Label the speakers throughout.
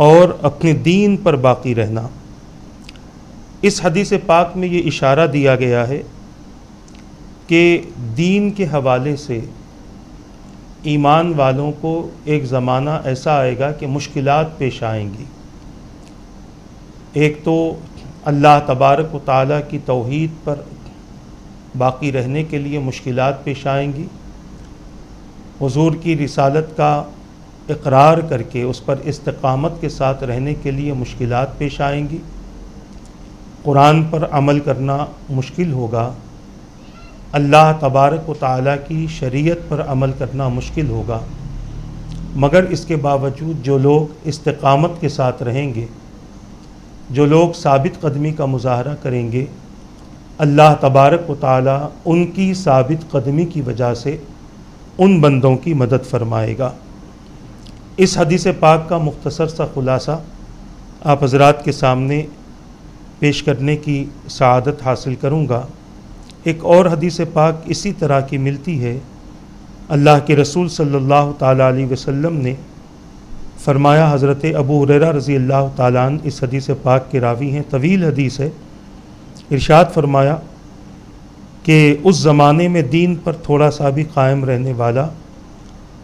Speaker 1: اور اپنے دین پر باقی رہنا۔ اس حدیث پاک میں یہ اشارہ دیا گیا ہے کہ دین کے حوالے سے ایمان والوں کو ایک زمانہ ایسا آئے گا کہ مشکلات پیش آئیں گی۔ ایک تو اللہ تبارک و تعالیٰ کی توحید پر باقی رہنے کے لیے مشکلات پیش آئیں گی، حضور کی رسالت کا اقرار کر کے اس پر استقامت کے ساتھ رہنے کے لیے مشکلات پیش آئیں گی، قرآن پر عمل کرنا مشکل ہوگا، اللہ تبارک و تعالیٰ کی شریعت پر عمل کرنا مشکل ہوگا، مگر اس کے باوجود جو لوگ استقامت کے ساتھ رہیں گے، جو لوگ ثابت قدمی کا مظاہرہ کریں گے، اللہ تبارک و تعالیٰ ان کی ثابت قدمی کی وجہ سے ان بندوں کی مدد فرمائے گا۔ اس حدیث پاک کا مختصر سا خلاصہ آپ حضرات کے سامنے پیش کرنے کی سعادت حاصل کروں گا۔ ایک اور حدیث پاک اسی طرح کی ملتی ہے۔ اللہ کے رسول صلی اللہ تعالیٰ علیہ وسلم نے فرمایا، حضرت ابو ہریرہ رضی اللہ تعالیٰ عنہ اس حدیث پاک کے راوی ہیں، طویل حدیث ہے، ارشاد فرمایا کہ اس زمانے میں دین پر تھوڑا سا بھی قائم رہنے والا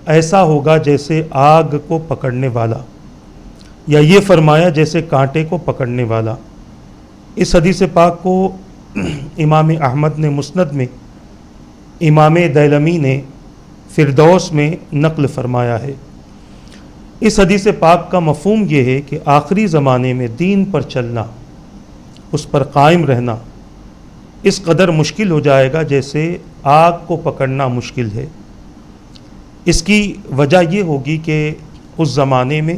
Speaker 1: ایسا ہوگا جیسے آگ کو پکڑنے والا، یا یہ فرمایا جیسے کانٹے کو پکڑنے والا۔ اس حدیث پاک کو امام احمد نے مسند میں، امام دیلمی نے فردوس میں نقل فرمایا ہے۔ اس حدیث پاک کا مفہوم یہ ہے کہ آخری زمانے میں دین پر چلنا، اس پر قائم رہنا اس قدر مشکل ہو جائے گا جیسے آگ کو پکڑنا مشکل ہے۔ اس کی وجہ یہ ہوگی کہ اس زمانے میں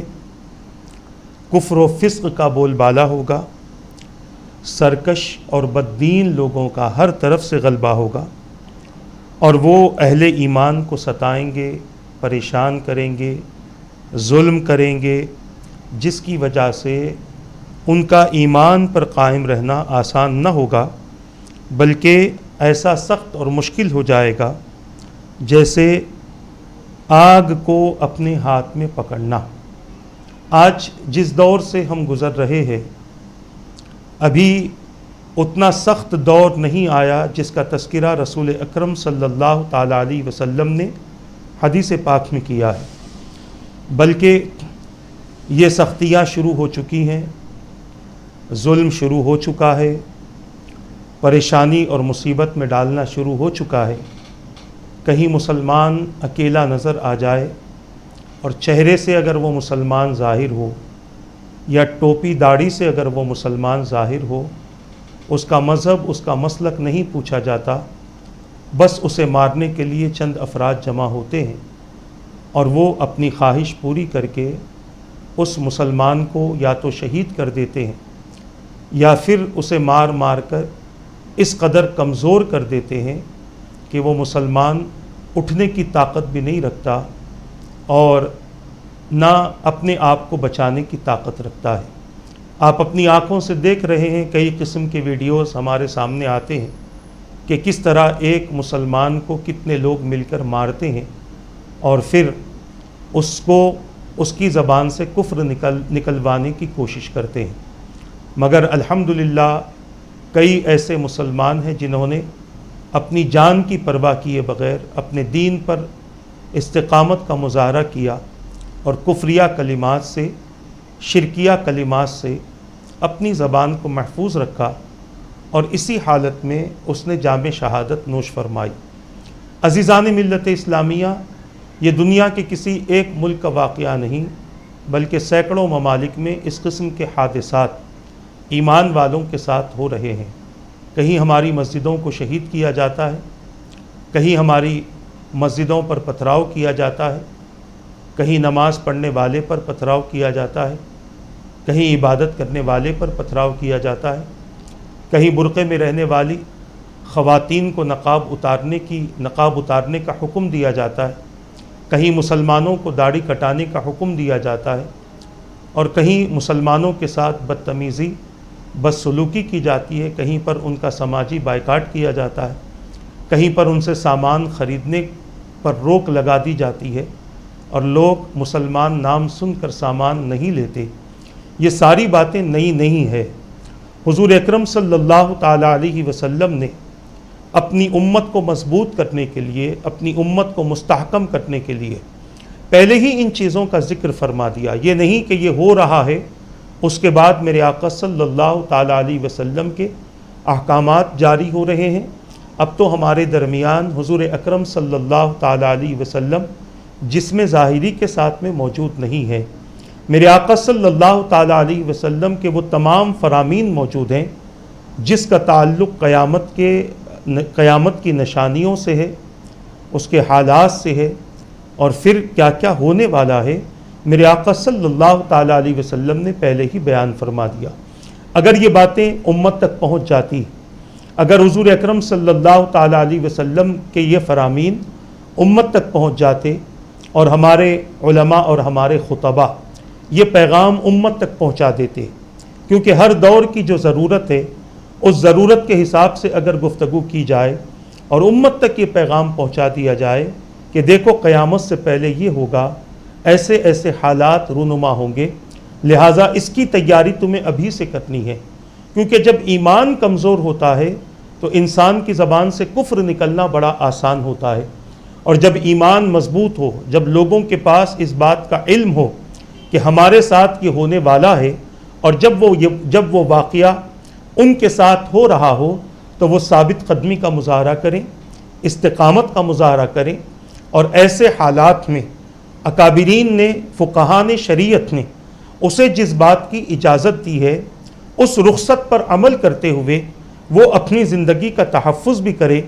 Speaker 1: کفر و فسق کا بول بالا ہوگا، سرکش اور بددین لوگوں کا ہر طرف سے غلبہ ہوگا، اور وہ اہل ایمان کو ستائیں گے، پریشان کریں گے، ظلم کریں گے، جس کی وجہ سے ان کا ایمان پر قائم رہنا آسان نہ ہوگا، بلکہ ایسا سخت اور مشکل ہو جائے گا جیسے آگ کو اپنے ہاتھ میں پکڑنا۔ آج جس دور سے ہم گزر رہے ہیں، ابھی اتنا سخت دور نہیں آیا جس کا تذکرہ رسول اکرم صلی اللہ تعالیٰ علیہ وسلم نے حدیث پاک میں کیا ہے، بلکہ یہ سختیاں شروع ہو چکی ہیں، ظلم شروع ہو چکا ہے، پریشانی اور مصیبت میں ڈالنا شروع ہو چکا ہے۔ کہیں مسلمان اکیلا نظر آ جائے اور چہرے سے اگر وہ مسلمان ظاہر ہو، یا ٹوپی داڑھی سے اگر وہ مسلمان ظاہر ہو، اس کا مذہب، اس کا مسلک نہیں پوچھا جاتا، بس اسے مارنے کے لیے چند افراد جمع ہوتے ہیں، اور وہ اپنی خواہش پوری کر کے اس مسلمان کو یا تو شہید کر دیتے ہیں، یا پھر اسے مار مار کر اس قدر کمزور کر دیتے ہیں کہ وہ مسلمان اٹھنے کی طاقت بھی نہیں رکھتا اور نہ اپنے آپ کو بچانے کی طاقت رکھتا ہے۔ آپ اپنی آنکھوں سے دیکھ رہے ہیں، کئی قسم کے ویڈیوز ہمارے سامنے آتے ہیں کہ کس طرح ایک مسلمان کو کتنے لوگ مل کر مارتے ہیں اور پھر اس کو اس کی زبان سے کفر نکلوانے کی کوشش کرتے ہیں۔ مگر الحمدللہ کئی ایسے مسلمان ہیں جنہوں نے اپنی جان کی پرواہ کیے بغیر اپنے دین پر استقامت کا مظاہرہ کیا اور کفریہ کلمات سے، شرکیہ کلمات سے اپنی زبان کو محفوظ رکھا، اور اسی حالت میں اس نے جام شہادت نوش فرمائی۔ عزیزان ملت اسلامیہ، یہ دنیا کے کسی ایک ملک کا واقعہ نہیں، بلکہ سینکڑوں ممالک میں اس قسم کے حادثات ایمان والوں کے ساتھ ہو رہے ہیں۔ کہیں ہماری مسجدوں کو شہید کیا جاتا ہے، کہیں ہماری مسجدوں پر پتھراؤ کیا جاتا ہے، کہیں نماز پڑھنے والے پر پتھراؤ کیا جاتا ہے، کہیں عبادت کرنے والے پر پتھراؤ کیا جاتا ہے، کہیں برقعے میں رہنے والی خواتین کو نقاب اتارنے کا حکم دیا جاتا ہے، کہیں مسلمانوں کو داڑھی کٹانے کا حکم دیا جاتا ہے، اور کہیں مسلمانوں کے ساتھ بدتمیزی، بدسلوکی کی جاتی ہے، کہیں پر ان کا سماجی بائیکاٹ کیا جاتا ہے، کہیں پر ان سے سامان خریدنے پر روک لگا دی جاتی ہے، اور لوگ مسلمان نام سن کر سامان نہیں لیتے، یہ ساری باتیں نئی نہیں ہے۔ حضور اکرم صلی اللہ تعالیٰ علیہ وسلم نے اپنی امت کو مضبوط کرنے کے لیے، اپنی امت کو مستحکم کرنے کے لیے پہلے ہی ان چیزوں کا ذکر فرما دیا۔ یہ نہیں کہ یہ ہو رہا ہے اس کے بعد میرے آقا صلی اللہ تعالیٰ علیہ وسلم کے احکامات جاری ہو رہے ہیں۔ اب تو ہمارے درمیان حضور اکرم صلی اللہ تعالیٰ علیہ وسلم جسم ظاہری کے ساتھ میں موجود نہیں ہے۔ میرے آقا صلی اللہ تعالیٰ علیہ وسلم کے وہ تمام فرامین موجود ہیں جس کا تعلق قیامت کی نشانیوں سے ہے، اس کے حالات سے ہے، اور پھر کیا کیا ہونے والا ہے میرے آقا صلی اللہ تعالیٰ علیہ وسلم نے پہلے ہی بیان فرما دیا۔ اگر یہ باتیں امت تک پہنچ جاتی، اگر حضور اکرم صلی اللہ تعالیٰ علیہ وسلم کے یہ فرامین امت تک پہنچ جاتے اور ہمارے علماء اور ہمارے خطباء یہ پیغام امت تک پہنچا دیتے، کیونکہ ہر دور کی جو ضرورت ہے اس ضرورت کے حساب سے اگر گفتگو کی جائے اور امت تک یہ پیغام پہنچا دیا جائے کہ دیکھو قیامت سے پہلے یہ ہوگا، ایسے ایسے حالات رونما ہوں گے، لہٰذا اس کی تیاری تمہیں ابھی سے کرنی ہے۔ کیونکہ جب ایمان کمزور ہوتا ہے تو انسان کی زبان سے کفر نکلنا بڑا آسان ہوتا ہے، اور جب ایمان مضبوط ہو، جب لوگوں کے پاس اس بات کا علم ہو کہ ہمارے ساتھ یہ ہونے والا ہے، اور جب وہ واقعہ ان کے ساتھ ہو رہا ہو تو وہ ثابت قدمی کا مظاہرہ کریں، استقامت کا مظاہرہ کریں، اور ایسے حالات میں اکابرین نے، فقہاء شریعت نے اسے جس بات کی اجازت دی ہے اس رخصت پر عمل کرتے ہوئے وہ اپنی زندگی کا تحفظ بھی کرے،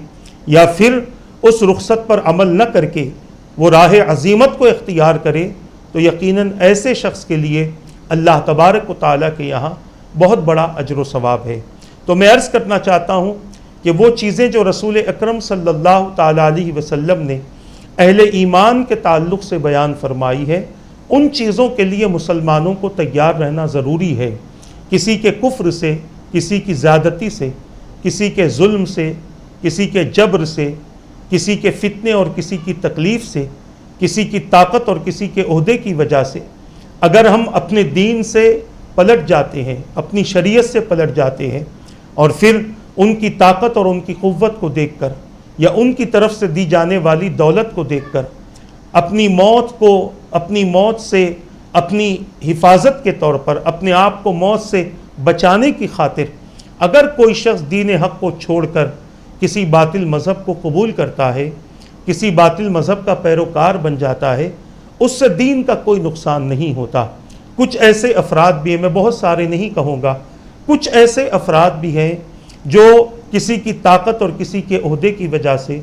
Speaker 1: یا پھر اس رخصت پر عمل نہ کر کے وہ راہ عزیمت کو اختیار کرے، تو یقیناً ایسے شخص کے لیے اللہ تبارک و تعالیٰ کے یہاں بہت بڑا اجر و ثواب ہے۔ تو میں عرض کرنا چاہتا ہوں کہ وہ چیزیں جو رسول اکرم صلی اللہ تعالیٰ علیہ وسلم نے اہل ایمان کے تعلق سے بیان فرمائی ہے، ان چیزوں کے لیے مسلمانوں کو تیار رہنا ضروری ہے۔ کسی کے کفر سے، کسی کی زیادتی سے، کسی کے ظلم سے، کسی کے جبر سے، کسی کے فتنے اور کسی کی تکلیف سے، کسی کی طاقت اور کسی کے عہدے کی وجہ سے اگر ہم اپنے دین سے پلٹ جاتے ہیں، اپنی شریعت سے پلٹ جاتے ہیں، اور پھر ان کی طاقت اور ان کی قوت کو دیکھ کر یا ان کی طرف سے دی جانے والی دولت کو دیکھ کر اپنی موت سے اپنی حفاظت کے طور پر اپنے آپ کو موت سے بچانے کی خاطر اگر کوئی شخص دین حق کو چھوڑ کر کسی باطل مذہب کو قبول کرتا ہے، کسی باطل مذہب کا پیروکار بن جاتا ہے، اس سے دین کا کوئی نقصان نہیں ہوتا۔ کچھ ایسے افراد بھی ہیں، میں بہت سارے نہیں کہوں گا، کچھ ایسے افراد بھی ہیں جو کسی کی طاقت اور کسی کے عہدے کی وجہ سے،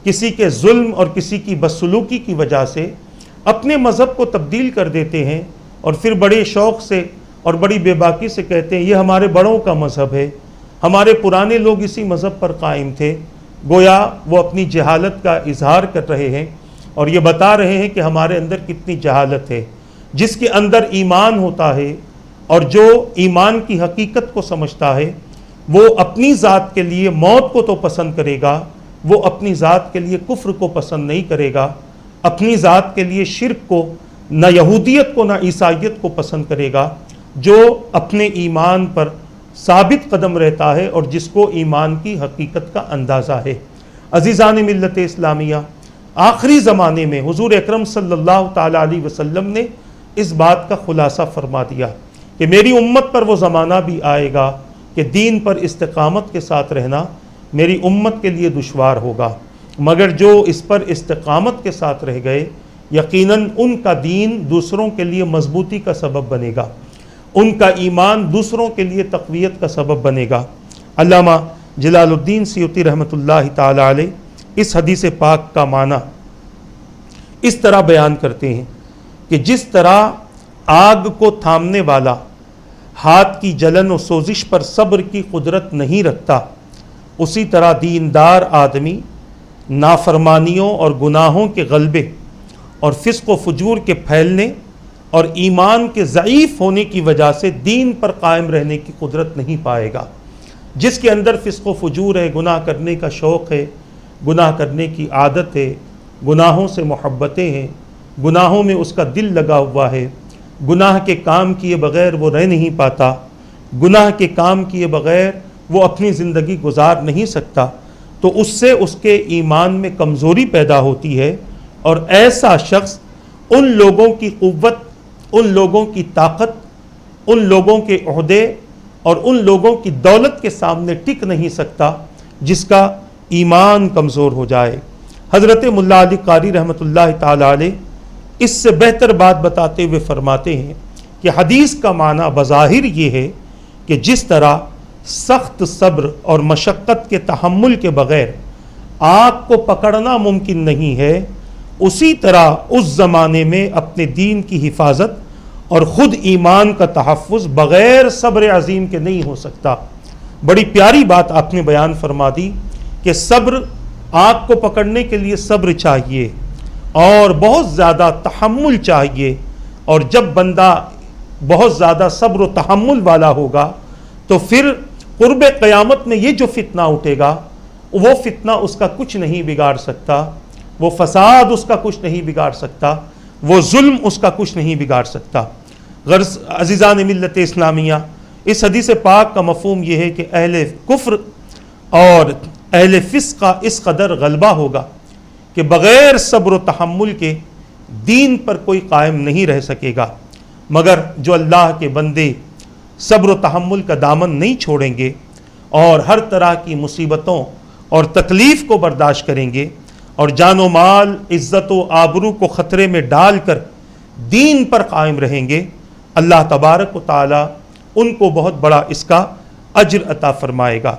Speaker 1: کسی کے ظلم اور کسی کی بدسلوکی کی وجہ سے اپنے مذہب کو تبدیل کر دیتے ہیں، اور پھر بڑے شوق سے اور بڑی بے باکی سے کہتے ہیں یہ ہمارے بڑوں کا مذہب ہے، ہمارے پرانے لوگ اسی مذہب پر قائم تھے۔ گویا وہ اپنی جہالت کا اظہار کر رہے ہیں اور یہ بتا رہے ہیں کہ ہمارے اندر کتنی جہالت ہے۔ جس کے اندر ایمان ہوتا ہے اور جو ایمان کی حقیقت کو سمجھتا ہے، وہ اپنی ذات کے لیے موت کو تو پسند کرے گا، وہ اپنی ذات کے لیے کفر کو پسند نہیں کرے گا، اپنی ذات کے لیے شرک کو، نہ یہودیت کو نہ عیسائیت کو پسند کرے گا۔ جو اپنے ایمان پر ثابت قدم رہتا ہے اور جس کو ایمان کی حقیقت کا اندازہ ہے۔ عزیزان ملت اسلامیہ، آخری زمانے میں حضور اکرم صلی اللہ تعالیٰ علیہ وسلم نے اس بات کا خلاصہ فرما دیا کہ میری امت پر وہ زمانہ بھی آئے گا کہ دین پر استقامت کے ساتھ رہنا میری امت کے لیے دشوار ہوگا، مگر جو اس پر استقامت کے ساتھ رہ گئے یقیناً ان کا دین دوسروں کے لیے مضبوطی کا سبب بنے گا، ان کا ایمان دوسروں کے لیے تقویت کا سبب بنے گا۔ علامہ جلال الدین سیوطی رحمۃ اللہ تعالی علیہ اس حدیث پاک کا معنی اس طرح بیان کرتے ہیں کہ جس طرح آگ کو تھامنے والا ہاتھ کی جلن و سوزش پر صبر کی قدرت نہیں رکھتا، اسی طرح دیندار آدمی نافرمانیوں اور گناہوں کے غلبے اور فسق و فجور کے پھیلنے اور ایمان کے ضعیف ہونے کی وجہ سے دین پر قائم رہنے کی قدرت نہیں پائے گا۔ جس کے اندر فسق و فجور ہے، گناہ کرنے کا شوق ہے، گناہ کرنے کی عادت ہے، گناہوں سے محبتیں ہیں، گناہوں میں اس کا دل لگا ہوا ہے، گناہ کے کام کیے بغیر وہ رہ نہیں پاتا، گناہ کے کام کیے بغیر وہ اپنی زندگی گزار نہیں سکتا، تو اس سے اس کے ایمان میں کمزوری پیدا ہوتی ہے، اور ایسا شخص ان لوگوں کی قوت، ان لوگوں کی طاقت، ان لوگوں کے عہدے اور ان لوگوں کی دولت کے سامنے ٹک نہیں سکتا جس کا ایمان کمزور ہو جائے۔ حضرت ملا علی قاری رحمۃ اللہ تعالی علیہ اس سے بہتر بات بتاتے ہوئے فرماتے ہیں کہ حدیث کا معنی بظاہر یہ ہے کہ جس طرح سخت صبر اور مشقت کے تحمل کے بغیر آگ کو پکڑنا ممکن نہیں ہے، اسی طرح اس زمانے میں اپنے دین کی حفاظت اور خود ایمان کا تحفظ بغیر صبر عظیم کے نہیں ہو سکتا۔ بڑی پیاری بات آپ نے بیان فرما دی کہ صبر، آگ کو پکڑنے کے لیے صبر چاہیے اور بہت زیادہ تحمل چاہیے، اور جب بندہ بہت زیادہ صبر و تحمل والا ہوگا تو پھر قرب قیامت میں یہ جو فتنہ اٹھے گا وہ فتنہ اس کا کچھ نہیں بگاڑ سکتا، وہ فساد اس کا کچھ نہیں بگاڑ سکتا، وہ ظلم اس کا کچھ نہیں بگاڑ سکتا۔ غرض عزیزان ملت اسلامیہ، اس حدیث پاک کا مفہوم یہ ہے کہ اہل کفر اور اہل فسق کا اس قدر غلبہ ہوگا کہ بغیر صبر و تحمل کے دین پر کوئی قائم نہیں رہ سکے گا، مگر جو اللہ کے بندے صبر و تحمل کا دامن نہیں چھوڑیں گے اور ہر طرح کی مصیبتوں اور تکلیف کو برداشت کریں گے اور جان و مال، عزت و آبرو کو خطرے میں ڈال کر دین پر قائم رہیں گے، اللہ تبارک و تعالی ان کو بہت بڑا اس کا اجر عطا فرمائے گا۔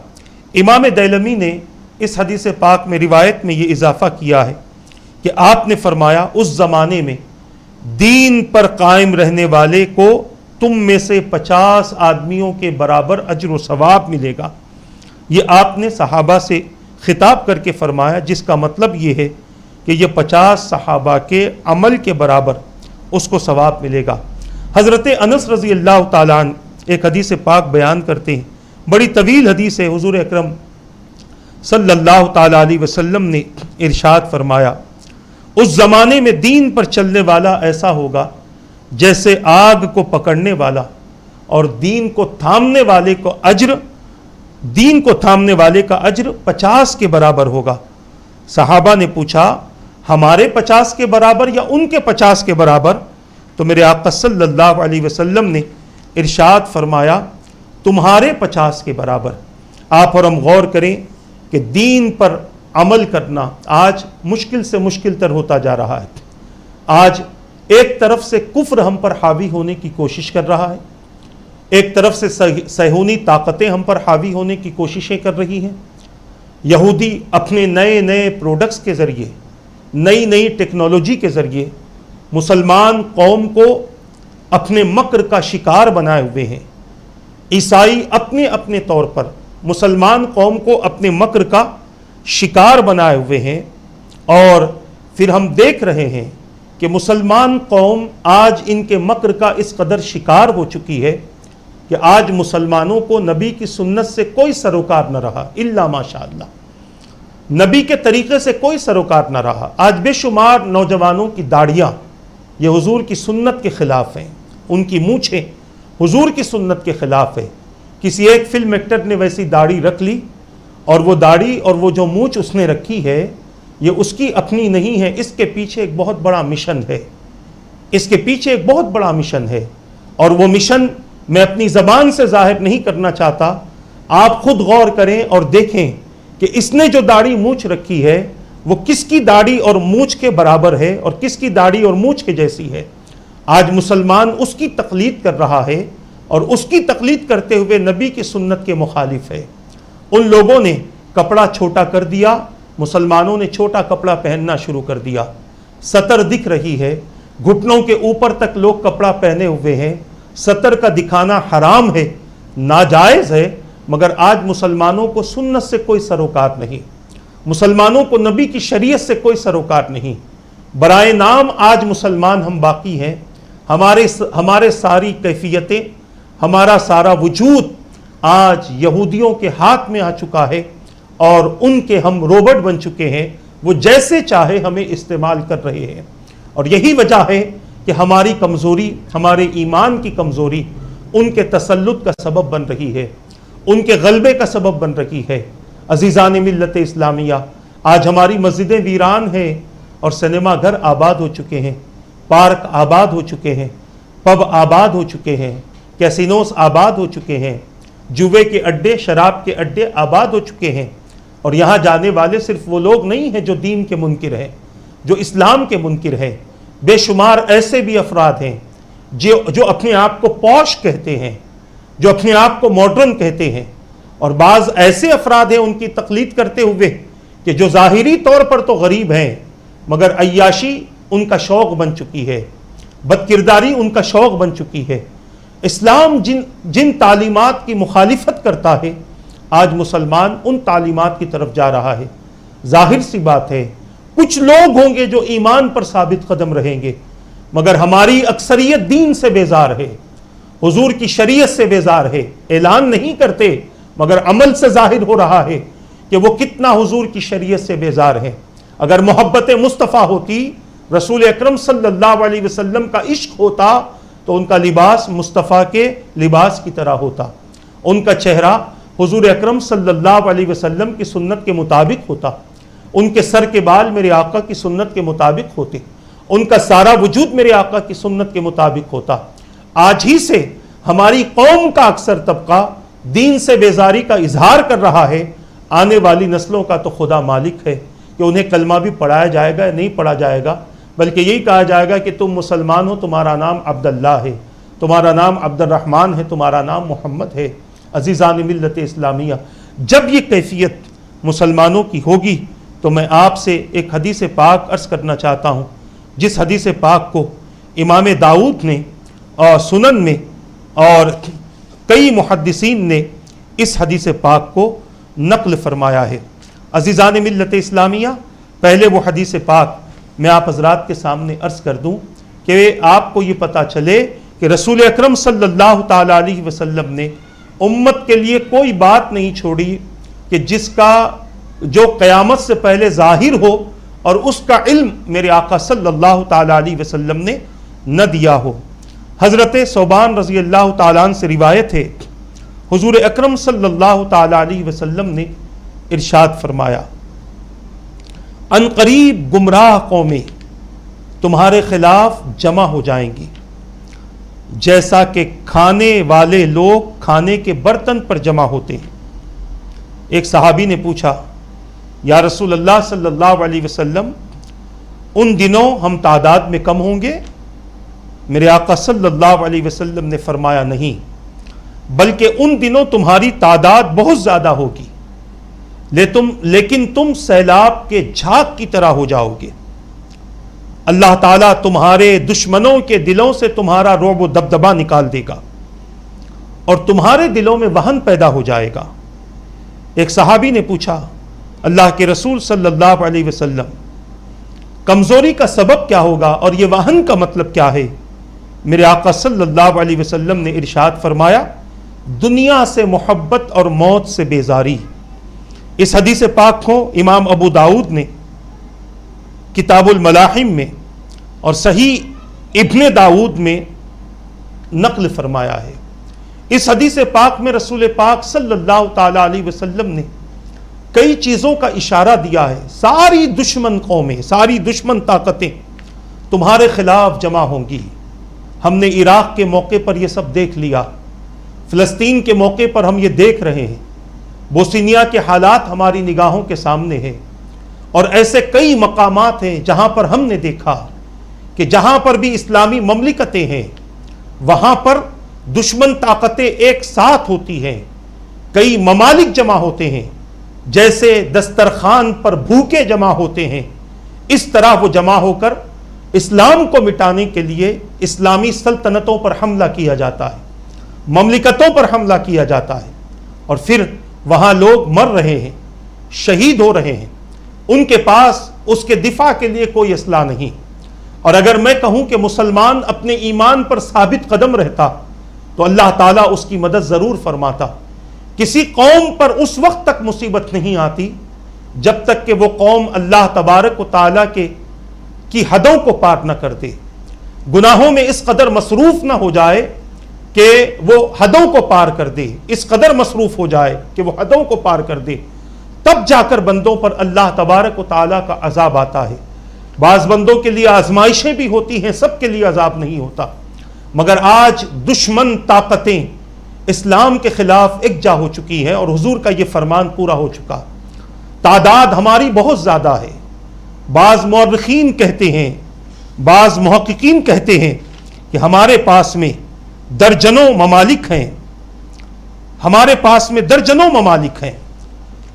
Speaker 1: امام دیلمی نے اس حدیث پاک میں روایت میں یہ اضافہ کیا ہے کہ آپ نے فرمایا اس زمانے میں دین پر قائم رہنے والے کو تم میں سے 50 آدمیوں کے برابر اجر و ثواب ملے گا۔ یہ آپ نے صحابہ سے خطاب کر کے فرمایا، جس کا مطلب یہ ہے کہ یہ 50 صحابہ کے عمل کے برابر اس کو ثواب ملے گا۔ حضرت انس رضی اللہ تعالیٰ عنہ ایک حدیث پاک بیان کرتے ہیں، بڑی طویل حدیث ہے۔ حضور اکرم صلی اللہ تعالیٰ علیہ وسلم نے ارشاد فرمایا، اس زمانے میں دین پر چلنے والا ایسا ہوگا جیسے آگ کو پکڑنے والا، اور دین کو تھامنے والے کا اجر 50 کے برابر ہوگا۔ صحابہ نے پوچھا، ہمارے 50 کے برابر یا ان کے 50 کے برابر؟ تو میرے آقا صلی اللہ علیہ وسلم نے ارشاد فرمایا، تمہارے 50 کے برابر۔ آپ اور ہم غور کریں کہ دین پر عمل کرنا آج مشکل سے مشکل تر ہوتا جا رہا ہے۔ آج ایک طرف سے کفر ہم پر حاوی ہونے کی کوشش کر رہا ہے، ایک طرف سے صہیونی طاقتیں ہم پر حاوی ہونے کی کوششیں کر رہی ہیں۔ یہودی اپنے نئے نئے پروڈکٹس کے ذریعے، نئی نئی ٹیکنالوجی کے ذریعے مسلمان قوم کو اپنے مکر کا شکار بنائے ہوئے ہیں۔ عیسائی اپنے اپنے طور پر مسلمان قوم کو اپنے مکر کا شکار بنائے ہوئے ہیں، اور پھر ہم دیکھ رہے ہیں کہ مسلمان قوم آج ان کے مکر کا اس قدر شکار ہو چکی ہے کہ آج مسلمانوں کو نبی کی سنت سے کوئی سروکار نہ رہا، الا ماشاء اللہ، نبی کے طریقے سے کوئی سروکار نہ رہا۔ آج بے شمار نوجوانوں کی داڑیاں یہ حضور کی سنت کے خلاف ہیں، ان کی مونچھیں حضور کی سنت کے خلاف ہے۔ کسی ایک فلم ایکٹر نے ویسی داڑھی رکھ لی، اور وہ داڑھی اور وہ جو مونچھ اس نے رکھی ہے یہ اس کی اپنی نہیں ہے، اس کے پیچھے ایک بہت بڑا مشن ہے، اس کے پیچھے ایک بہت بڑا مشن ہے، اور وہ مشن میں اپنی زبان سے ظاہر نہیں کرنا چاہتا۔ آپ خود غور کریں اور دیکھیں کہ اس نے جو داڑھی مونچھ رکھی ہے وہ کس کی داڑھی اور مونچھ کے برابر ہے اور کس کی داڑھی اور مونچھ کے جیسی ہے۔ آج مسلمان اس کی تقلید کر رہا ہے، اور اس کی تقلید کرتے ہوئے نبی کی سنت کے مخالف ہے۔ ان لوگوں نے کپڑا چھوٹا کر دیا، مسلمانوں نے چھوٹا کپڑا پہننا شروع کر دیا، سطر دکھ رہی ہے، گھٹنوں کے اوپر تک لوگ کپڑا پہنے ہوئے ہیں، سطر کا دکھانا حرام ہے، ناجائز ہے، مگر آج مسلمانوں کو سنت سے کوئی سروکار نہیں، مسلمانوں کو نبی کی شریعت سے کوئی سروکار نہیں۔ برائے نام آج مسلمان ہم باقی ہیں، ہمارے ساری کیفیتیں، ہمارا سارا وجود آج یہودیوں کے ہاتھ میں آ چکا ہے، اور ان کے ہم روبٹ بن چکے ہیں، وہ جیسے چاہے ہمیں استعمال کر رہے ہیں۔ اور یہی وجہ ہے کہ کہ ہماری کمزوری، ہمارے ایمان کی کمزوری ان کے تسلط کا سبب بن رہی ہے، ان کے غلبے کا سبب بن رہی ہے۔ عزیزان ملت اسلامیہ، آج ہماری مسجدیں ویران ہیں اور سنیما گھر آباد ہو چکے ہیں، پارک آباد ہو چکے ہیں، پب آباد ہو چکے ہیں، کیسینوز آباد ہو چکے ہیں، جوے کے اڈے، شراب کے اڈے آباد ہو چکے ہیں۔ اور یہاں جانے والے صرف وہ لوگ نہیں ہیں جو دین کے منکر ہیں، جو اسلام کے منکر ہیں، بے شمار ایسے بھی افراد ہیں جو اپنے آپ کو پوش کہتے ہیں، جو اپنے آپ کو ماڈرن کہتے ہیں، اور بعض ایسے افراد ہیں ان کی تقلید کرتے ہوئے کہ جو ظاہری طور پر تو غریب ہیں مگر عیاشی ان کا شوق بن چکی ہے، بدکرداری ان کا شوق بن چکی ہے۔ اسلام جن تعلیمات کی مخالفت کرتا ہے، آج مسلمان ان تعلیمات کی طرف جا رہا ہے۔ ظاہر سی بات ہے کچھ لوگ ہوں گے جو ایمان پر ثابت قدم رہیں گے، مگر ہماری اکثریت دین سے بیزار ہے، حضور کی شریعت سے بیزار ہے۔ اعلان نہیں کرتے مگر عمل سے ظاہر ہو رہا ہے کہ وہ کتنا حضور کی شریعت سے بیزار ہیں۔ اگر محبت مصطفیٰ ہوتی، رسول اکرم صلی اللہ علیہ وسلم کا عشق ہوتا تو ان کا لباس مصطفیٰ کے لباس کی طرح ہوتا، ان کا چہرہ حضور اکرم صلی اللہ علیہ وسلم کی سنت کے مطابق ہوتا، ان کے سر کے بال میرے آقا کی سنت کے مطابق ہوتے، ان کا سارا وجود میرے آقا کی سنت کے مطابق ہوتا۔ آج ہی سے ہماری قوم کا اکثر طبقہ دین سے بیزاری کا اظہار کر رہا ہے، آنے والی نسلوں کا تو خدا مالک ہے کہ انہیں کلمہ بھی پڑھایا جائے گا یا نہیں پڑھا جائے گا، بلکہ یہی کہا جائے گا کہ تم مسلمان ہو، تمہارا نام عبداللہ ہے، تمہارا نام عبد الرحمن ہے، تمہارا نام محمد ہے۔ عزیزان ملت اسلامیہ، جب یہ کیفیت مسلمانوں کی ہوگی تو میں آپ سے ایک حدیث پاک عرض کرنا چاہتا ہوں، جس حدیث پاک کو امام داؤد نے اور سنن میں اور کئی محدثین نے اس حدیث پاک کو نقل فرمایا ہے۔ عزیزان ملت اسلامیہ، پہلے وہ حدیث پاک میں آپ حضرات کے سامنے عرض کر دوں کہ آپ کو یہ پتہ چلے کہ رسول اکرم صلی اللہ تعالی علیہ وسلم نے امت کے لیے کوئی بات نہیں چھوڑی کہ جس کا جو قیامت سے پہلے ظاہر ہو اور اس کا علم میرے آقا صلی اللہ تعالی علیہ وسلم نے نہ دیا ہو۔ حضرت ثوبان رضی اللہ تعالیٰ عنہ سے روایت ہے، حضور اکرم صلی اللہ تعالی علیہ وسلم نے ارشاد فرمایا، ان قریب گمراہ قومیں تمہارے خلاف جمع ہو جائیں گی، جیسا کہ کھانے والے لوگ کھانے کے برتن پر جمع ہوتے ہیں۔ ایک صحابی نے پوچھا، یا رسول اللہ صلی اللہ علیہ وسلم، ان دنوں ہم تعداد میں کم ہوں گے؟ میرے آقا صلی اللہ علیہ وسلم نے فرمایا، نہیں، بلکہ ان دنوں تمہاری تعداد بہت زیادہ ہوگی، لیکن تم سیلاب کے جھاگ کی طرح ہو جاؤ گے۔ اللہ تعالیٰ تمہارے دشمنوں کے دلوں سے تمہارا رعب و دبدبا نکال دے گا اور تمہارے دلوں میں وہن پیدا ہو جائے گا۔ ایک صحابی نے پوچھا، اللہ کے رسول صلی اللہ علیہ وسلم، کمزوری کا سبب کیا ہوگا اور یہ وہن کا مطلب کیا ہے؟ میرے آقا صلی اللہ علیہ وسلم نے ارشاد فرمایا، دنیا سے محبت اور موت سے بیزاری۔ اس حدیث پاک کو امام ابو داؤد نے کتاب الملاحم میں اور صحیح ابن داؤد میں نقل فرمایا ہے۔ اس حدیث پاک میں رسول پاک صلی اللہ تعالی علیہ وسلم نے کئی چیزوں کا اشارہ دیا ہے۔ ساری دشمن قومیں، ساری دشمن طاقتیں تمہارے خلاف جمع ہوں گی۔ ہم نے عراق کے موقع پر یہ سب دیکھ لیا، فلسطین کے موقع پر ہم یہ دیکھ رہے ہیں، بوسنیا کے حالات ہماری نگاہوں کے سامنے ہیں، اور ایسے کئی مقامات ہیں جہاں پر ہم نے دیکھا کہ جہاں پر بھی اسلامی مملکتیں ہیں وہاں پر دشمن طاقتیں ایک ساتھ ہوتی ہیں، کئی ممالک جمع ہوتے ہیں، جیسے دسترخوان پر بھوکے جمع ہوتے ہیں، اس طرح وہ جمع ہو کر اسلام کو مٹانے کے لیے اسلامی سلطنتوں پر حملہ کیا جاتا ہے، مملکتوں پر حملہ کیا جاتا ہے، اور پھر وہاں لوگ مر رہے ہیں، شہید ہو رہے ہیں، ان کے پاس اس کے دفاع کے لیے کوئی اسلحہ نہیں۔ اور اگر میں کہوں کہ مسلمان اپنے ایمان پر ثابت قدم رہتا تو اللہ تعالیٰ اس کی مدد ضرور فرماتا۔ کسی قوم پر اس وقت تک مصیبت نہیں آتی جب تک کہ وہ قوم اللہ تبارک و تعالیٰ کی حدوں کو پار نہ کر دے۔ گناہوں میں اس قدر مصروف نہ ہو جائے کہ وہ حدوں کو پار کر دے، اس قدر مصروف ہو جائے کہ وہ حدوں کو پار کر دے، تب جا کر بندوں پر اللہ تبارک و تعالیٰ کا عذاب آتا ہے۔ بعض بندوں کے لیے آزمائشیں بھی ہوتی ہیں، سب کے لیے عذاب نہیں ہوتا، مگر آج دشمن طاقتیں اسلام کے خلاف یکجا ہو چکی ہیں اور حضور کا یہ فرمان پورا ہو چکا۔ تعداد ہماری بہت زیادہ ہے، بعض مورخین کہتے ہیں، بعض محققین کہتے ہیں کہ ہمارے پاس میں درجنوں ممالک ہیں، ہمارے پاس میں درجنوں ممالک ہیں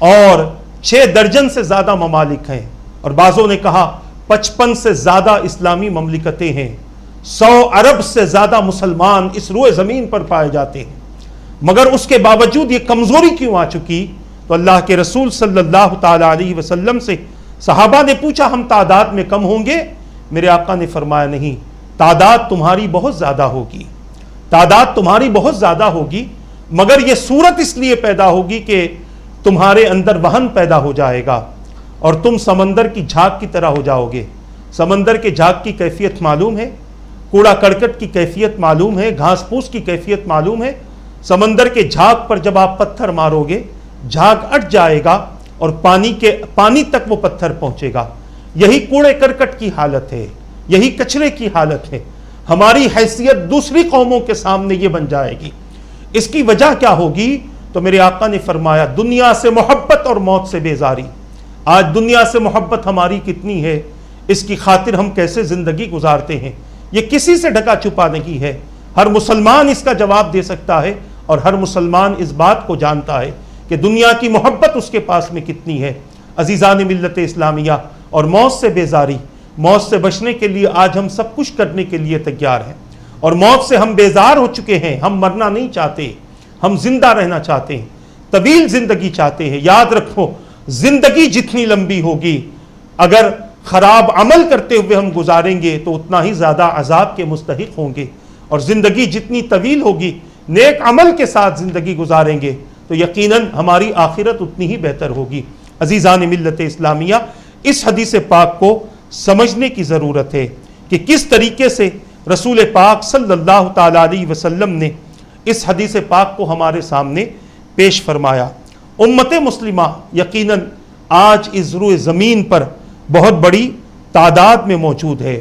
Speaker 1: اور 6 درجن سے زیادہ ممالک ہیں، اور بعضوں نے کہا 55 سے زیادہ اسلامی مملکتیں ہیں، 100 ارب سے زیادہ مسلمان اس روئے زمین پر پائے جاتے ہیں، مگر اس کے باوجود یہ کمزوری کیوں آ چکی؟ تو اللہ کے رسول صلی اللہ تعالی علیہ وسلم سے صحابہ نے پوچھا ہم تعداد میں کم ہوں گے؟ میرے آقا نے فرمایا نہیں، تعداد تمہاری بہت زیادہ ہوگی، تعداد تمہاری بہت زیادہ ہوگی، مگر یہ صورت اس لیے پیدا ہوگی کہ تمہارے اندر وہن پیدا ہو جائے گا اور تم سمندر کی جھاگ کی طرح ہو جاؤ گے۔ سمندر کے جھاگ کی کیفیت معلوم ہے، کوڑا کرکٹ کی کیفیت معلوم ہے، گھاس پھوس کی کیفیت معلوم ہے۔ سمندر کے جھاگ پر جب آپ پتھر مارو گے، جھاگ اٹ جائے گا اور پانی تک وہ پتھر پہنچے گا۔ یہی کوڑے کرکٹ کی حالت ہے، یہی کچرے کی حالت ہے۔ ہماری حیثیت دوسری قوموں کے سامنے یہ بن جائے گی۔ اس کی وجہ کیا ہوگی؟ تو میرے آقا نے فرمایا دنیا سے محبت اور موت سے بیزاری۔ آج دنیا سے محبت ہماری کتنی ہے، اس کی خاطر ہم کیسے زندگی گزارتے ہیں، یہ کسی سے ڈھکا چھپا نہیں ہے۔ ہر مسلمان اس کا جواب دے سکتا ہے اور ہر مسلمان اس بات کو جانتا ہے کہ دنیا کی محبت اس کے پاس میں کتنی ہے۔ عزیزان ملت اسلامیہ، اور موت سے بیزاری، موت سے بچنے کے لیے آج ہم سب کچھ کرنے کے لیے تیار ہیں، اور موت سے ہم بیزار ہو چکے ہیں۔ ہم مرنا نہیں چاہتے، ہم زندہ رہنا چاہتے ہیں، طویل زندگی چاہتے ہیں۔ یاد رکھو، زندگی جتنی لمبی ہوگی، اگر خراب عمل کرتے ہوئے ہم گزاریں گے تو اتنا ہی زیادہ عذاب کے مستحق ہوں گے، اور زندگی جتنی طویل ہوگی، نیک عمل کے ساتھ زندگی گزاریں گے تو یقیناً ہماری آخرت اتنی ہی بہتر ہوگی۔ عزیزان ملت اسلامیہ، اس حدیث پاک کو سمجھنے کی ضرورت ہے کہ کس طریقے سے رسول پاک صلی اللہ تعالی علیہ وسلم نے اس حدیث پاک کو ہمارے سامنے پیش فرمایا۔ امت مسلمہ یقیناً آج اس روئے زمین پر بہت بڑی تعداد میں موجود ہے،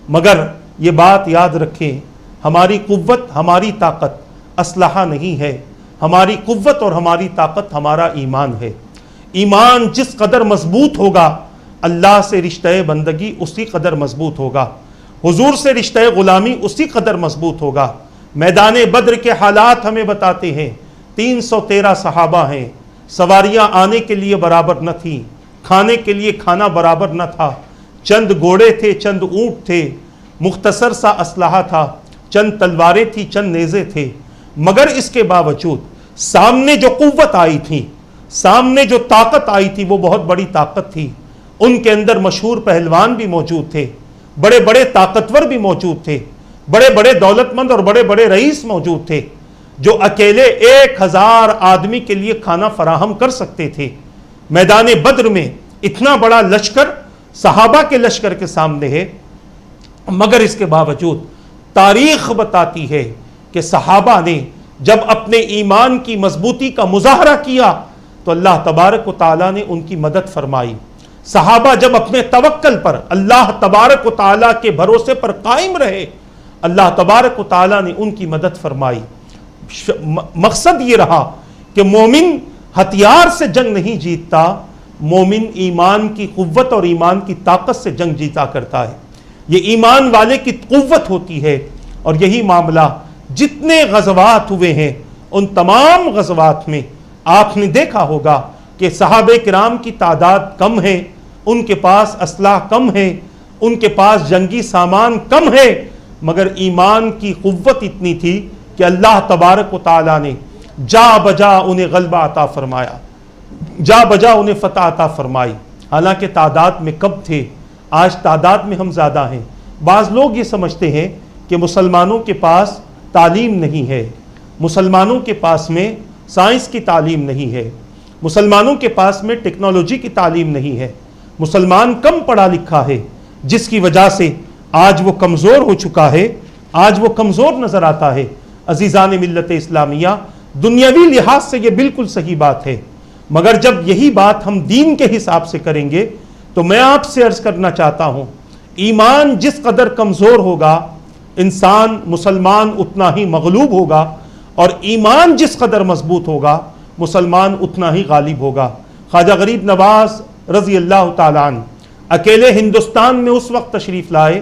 Speaker 1: مگر یہ بات یاد رکھیں، ہماری قوت، ہماری طاقت اسلحہ نہیں ہے، ہماری قوت اور ہماری طاقت ہمارا ایمان ہے۔ ایمان جس قدر مضبوط ہوگا، اللہ سے رشتہ بندگی اسی قدر مضبوط ہوگا، حضور سے رشتہ غلامی اسی قدر مضبوط ہوگا۔ میدان بدر کے حالات ہمیں بتاتے ہیں، 313 صحابہ ہیں، سواریاں آنے کے لیے برابر نہ تھیں، کھانے کے لیے کھانا برابر نہ تھا، چند گھوڑے تھے، چند اونٹ تھے، مختصر سا اسلحہ تھا، چند تلواریں تھیں، چند نیزے تھے، مگر اس کے باوجود سامنے جو قوت آئی تھی، سامنے جو طاقت آئی تھی، وہ بہت بڑی طاقت تھی۔ ان کے اندر مشہور پہلوان بھی موجود تھے، بڑے بڑے طاقتور بھی موجود تھے، بڑے بڑے دولت مند اور بڑے بڑے رئیس موجود تھے، جو اکیلے 1000 آدمی کے لیے کھانا فراہم کر سکتے تھے۔ میدان بدر میں اتنا بڑا لشکر صحابہ کے لشکر کے سامنے ہے، مگر اس کے باوجود تاریخ بتاتی ہے کہ صحابہ نے جب اپنے ایمان کی مضبوطی کا مظاہرہ کیا تو اللہ تبارک و تعالیٰ نے ان کی مدد فرمائی۔ صحابہ جب اپنے توکل پر اللہ تبارک و تعالیٰ کے بھروسے پر قائم رہے، اللہ تبارک و تعالیٰ نے ان کی مدد فرمائی۔ مقصد یہ رہا کہ مومن ہتھیار سے جنگ نہیں جیتتا، مومن ایمان کی قوت اور ایمان کی طاقت سے جنگ جیتا کرتا ہے۔ یہ ایمان والے کی قوت ہوتی ہے، اور یہی معاملہ جتنے غزوات ہوئے ہیں ان تمام غزوات میں آپ نے دیکھا ہوگا کہ صحابہ کرام کی تعداد کم ہے، ان کے پاس اسلحہ کم ہے، ان کے پاس جنگی سامان کم ہے، مگر ایمان کی قوت اتنی تھی کہ اللہ تبارک و تعالیٰ نے جا بجا انہیں غلبہ عطا فرمایا، جا بجا انہیں فتح عطا فرمائی۔ حالانکہ تعداد میں کم تھے، آج تعداد میں ہم زیادہ ہیں۔ بعض لوگ یہ سمجھتے ہیں کہ مسلمانوں کے پاس تعلیم نہیں ہے، مسلمانوں کے پاس میں سائنس کی تعلیم نہیں ہے، مسلمانوں کے پاس میں ٹیکنالوجی کی تعلیم نہیں ہے، مسلمان کم پڑھا لکھا ہے، جس کی وجہ سے آج وہ کمزور ہو چکا ہے، آج وہ کمزور نظر آتا ہے۔ عزیزان ملت اسلامیہ، دنیاوی لحاظ سے یہ بالکل صحیح بات ہے، مگر جب یہی بات ہم دین کے حساب سے کریں گے تو میں آپ سے عرض کرنا چاہتا ہوں، ایمان جس قدر کمزور ہوگا انسان مسلمان اتنا ہی مغلوب ہوگا، اور ایمان جس قدر مضبوط ہوگا مسلمان اتنا ہی غالب ہوگا۔ خواجہ غریب نواز رضی اللہ تعالیٰ عنہ اکیلے ہندوستان میں اس وقت تشریف لائے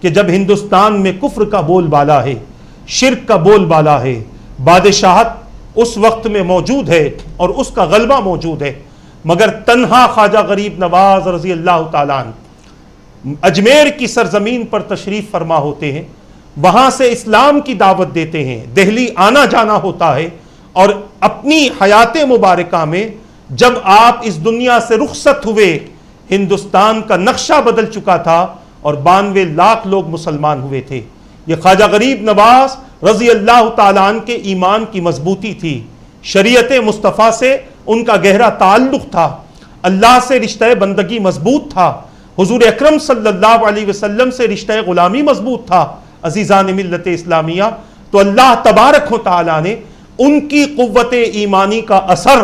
Speaker 1: کہ جب ہندوستان میں کفر کا بول بالا ہے، شرک کا بول بالا ہے، بادشاہت اس وقت میں موجود ہے اور اس کا غلبہ موجود ہے، مگر تنہا خواجہ غریب نواز رضی اللہ تعالیٰ عنہ اجمیر کی سرزمین پر تشریف فرما ہوتے ہیں، وہاں سے اسلام کی دعوت دیتے ہیں، دہلی آنا جانا ہوتا ہے، اور اپنی حیات مبارکہ میں جب آپ اس دنیا سے رخصت ہوئے ہندوستان کا نقشہ بدل چکا تھا اور 92 لاکھ لوگ مسلمان ہوئے تھے۔ یہ خواجہ غریب نواز رضی اللہ تعالیٰ عنہ کے ایمان کی مضبوطی تھی، شریعت مصطفیٰ سے ان کا گہرا تعلق تھا، اللہ سے رشتہ بندگی مضبوط تھا، حضور اکرم صلی اللہ علیہ وسلم سے رشتہ غلامی مضبوط تھا۔ عزیزان ملت اسلامیہ، تو اللہ تبارک و تعالیٰ نے ان کی قوت ایمانی کا اثر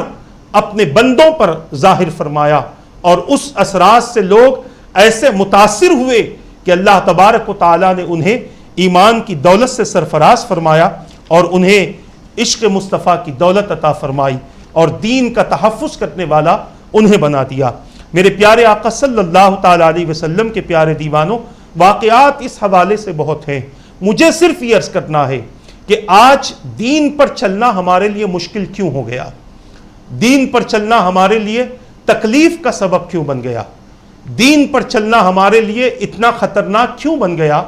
Speaker 1: اپنے بندوں پر ظاہر فرمایا، اور اس اثرات سے لوگ ایسے متاثر ہوئے کہ اللہ تبارک و تعالیٰ نے انہیں ایمان کی دولت سے سرفراز فرمایا اور انہیں عشق مصطفیٰ کی دولت عطا فرمائی اور دین کا تحفظ کرنے والا انہیں بنا دیا۔ میرے پیارے آقا صلی اللہ تعالیٰ علیہ وسلم کے پیارے دیوانوں، واقعات اس حوالے سے بہت ہیں، مجھے صرف یہ عرض کرنا ہے کہ آج دین پر چلنا ہمارے لیے مشکل کیوں ہو گیا، دین پر چلنا ہمارے لیے تکلیف کا سبب کیوں بن گیا، دین پر چلنا ہمارے لیے اتنا خطرناک کیوں بن گیا؟